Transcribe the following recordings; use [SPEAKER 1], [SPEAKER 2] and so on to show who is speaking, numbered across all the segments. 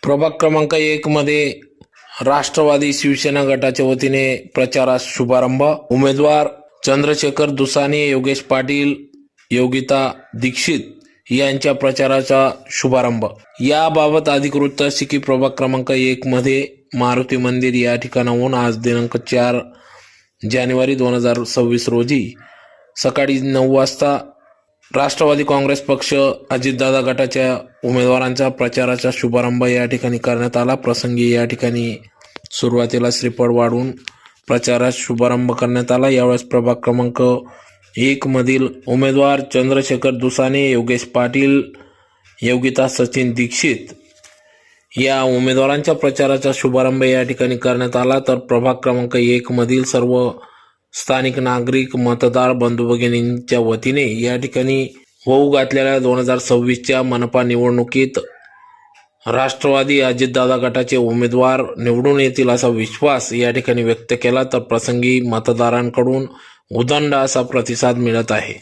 [SPEAKER 1] प्रभाग क्रमांक 1 मध्ये राष्ट्रवादी शिवसेना गटाच्या वतीने प्रचारास शुभारंभ। उमेदवार चंद्रशेखर दुसाने, योगेश पाटील, योगिता दीक्षित यांच्या प्रचाराचा शुभारंभ। याबाबत अधिकृत तसे की प्रभाग क्रमांक 1 मध्ये मारुती मंदिर या ठिकाणाहून आज दिनांक 4 जानेवारी 2026 रोजी सकाळी 9 वाजता राष्ट्रवादी काँग्रेस पक्ष अजितदादा गटाच्या उमेदवारांचा प्रचाराचा शुभारंभ या ठिकाणी करण्यात आला। प्रसंगी या ठिकाणी सुरुवातीला श्रीफळ वाढून प्रचारास शुभारंभ करण्यात आला। यावेळेस प्रभाग क्रमांक 1 मधील उमेदवार चंद्रशेखर दुसाने, योगेश पाटील, योगिता सचिन दीक्षित या उमेदवारांच्या प्रचाराचा शुभारंभ या ठिकाणी करण्यात आला। तर प्रभाग क्रमांक 1 मधील सर्व स्थानिक नागरिक मतदार बंधू भगिनींच्या वतीने या ठिकाणी होऊ घातलेल्या 2026च्या मनपा निवडणुकीत राष्ट्रवादी अजितदादा गटाचे उमेदवार निवडून येतील असा विश्वास या ठिकाणी व्यक्त केला। तर प्रसंगी मतदारांकडून उदंड असा प्रतिसाद मिळत आहे।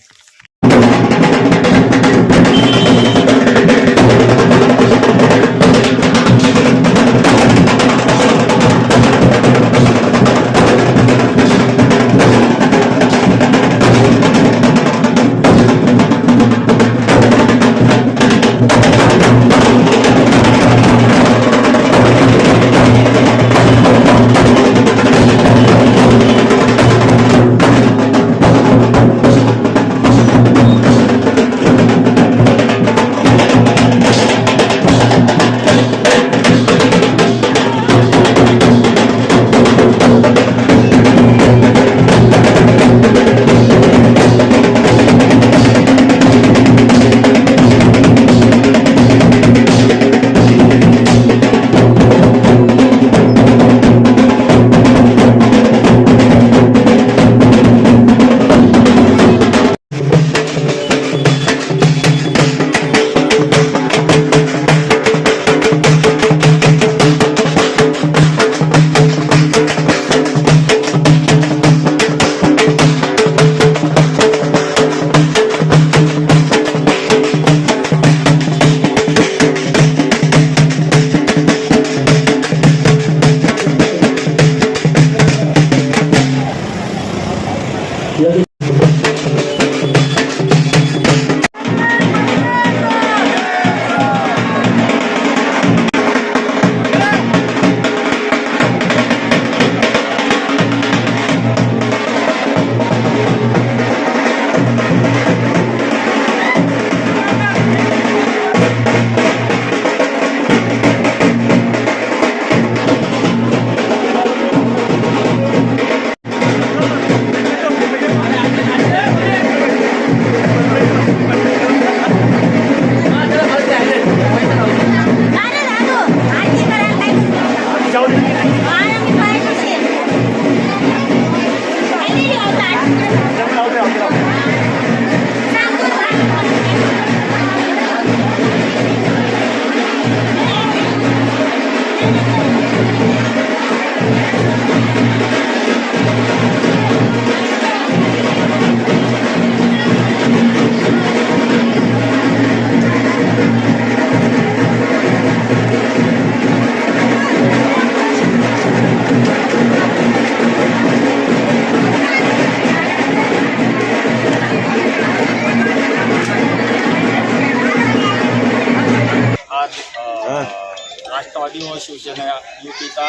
[SPEAKER 2] राष्ट्रवादी व शिवसेना युतीचा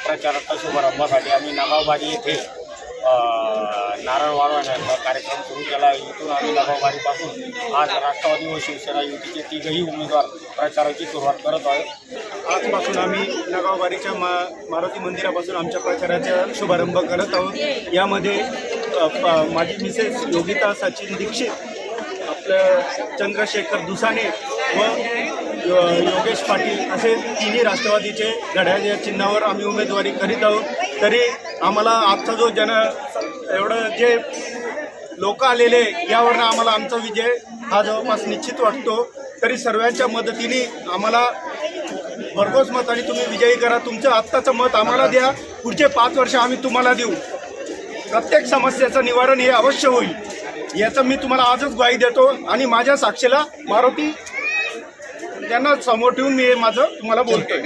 [SPEAKER 2] प्रचाराचा शुभारंभासाठी आम्ही नगावबारी येथे नारळ वाढवण्याचा कार्यक्रम सुरू केला। इथून आम्ही नगावबारीपासून आज राष्ट्रवादी व शिवसेना युतीचे तिघही उमेदवार प्रचाराची सुरुवात करत आहोत।
[SPEAKER 3] आजपासून आम्ही नगावबारीच्या मारुती मंदिरापासून आमच्या प्रचाराचा शुभारंभ करत आहोत। यामध्ये माझी मिसेस योगिता सचिन दीक्षित, आपलं चंद्रशेखर दुसाने व योगेश पाटील असे तिन्ही राष्ट्रवादीचे घड्याळ्या चिन्हावर आम्ही उमेदवारी करीत आहोत। तरी आम्हाला आजचा जो एवढं जे लोक आलेले यावरनं आम्हाला आमचा विजय हा जवळपास निश्चित वाटतो। तरी सर्वांच्या मदतीने आम्हाला भरघोस मताने तुम्ही विजयी करा। तुमचं आत्ताचं मत आम्हाला द्या, पुढचे 5 वर्ष आम्ही तुम्हाला देऊ। प्रत्येक समस्याचं निवारण हे अवश्य होईल याचं मी तुम्हाला आजच ग्वाही देतो आणि माझ्या साक्षीला मारुती त्यांना समोर ठेवून मी माझं तुम्हाला बोलतोय.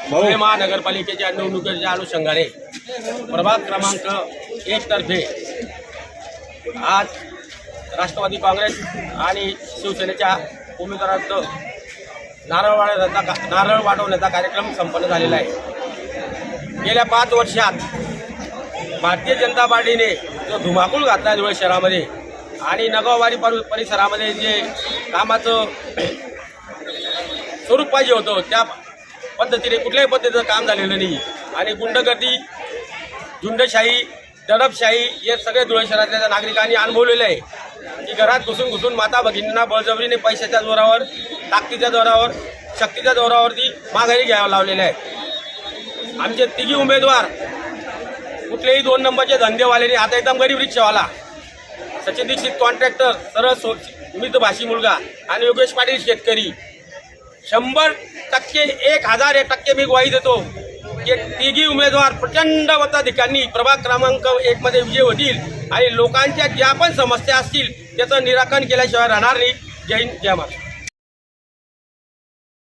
[SPEAKER 4] पुणे महानगरपालिकेच्या निवडणुकीच्या अनुषंगाने प्रभाग क्रमांक 1 तर्फे आज राष्ट्रवादी काँग्रेस आणि शिवसेनेच्या उमेदवारांचं नारळ वाढवण्याचा कार्यक्रम संपन्न झालेला आहे. गेल्या 5 वर्षात भारतीय जनता पार्टीने जो धुमाकूळ घातला धुळे शहरामध्ये आणि नगाववाडी परिसरामध्ये जे कामाचं स्वरूप पाहिजे होतं त्या पद्धतीने कुठल्याही पद्धतीचं काम झालेलं नाही आणि गुंडगर्दी, झुंडशाही, दडपशाही हे सगळे धुळे शहरातल्या नागरिकांनी अनुभवलेले आहे की घरात घुसून माता भगिनींना बळजबरीने पैशाच्या जोरावर, ताकदीच्या जोरावर, शक्तीच्या जोरावरती माघारी घ्यायला लावलेले आहे. आमचे तिघी उमेदवार कुठलेही 2 नंबरचे धंदेवाल्याने आता एकदम गरीब रिक्षावाला, सचिन दीक्षित कॉन्ट्रॅक्टर, सरळ मितभाषी मुलगा आणि योगेश पाटील शेतकरी 100% 1000% मी ग्वाही देतो की तिघी उमेदवार प्रचंड मताधिकांनी प्रभाग क्रमांक 1 मध्ये विजय होतील आणि लोकांच्या ज्या पण समस्या असतील त्याचं निराकरण केल्याशिवाय राहणार नाही. जय हिंद, जय महाराष्ट्र.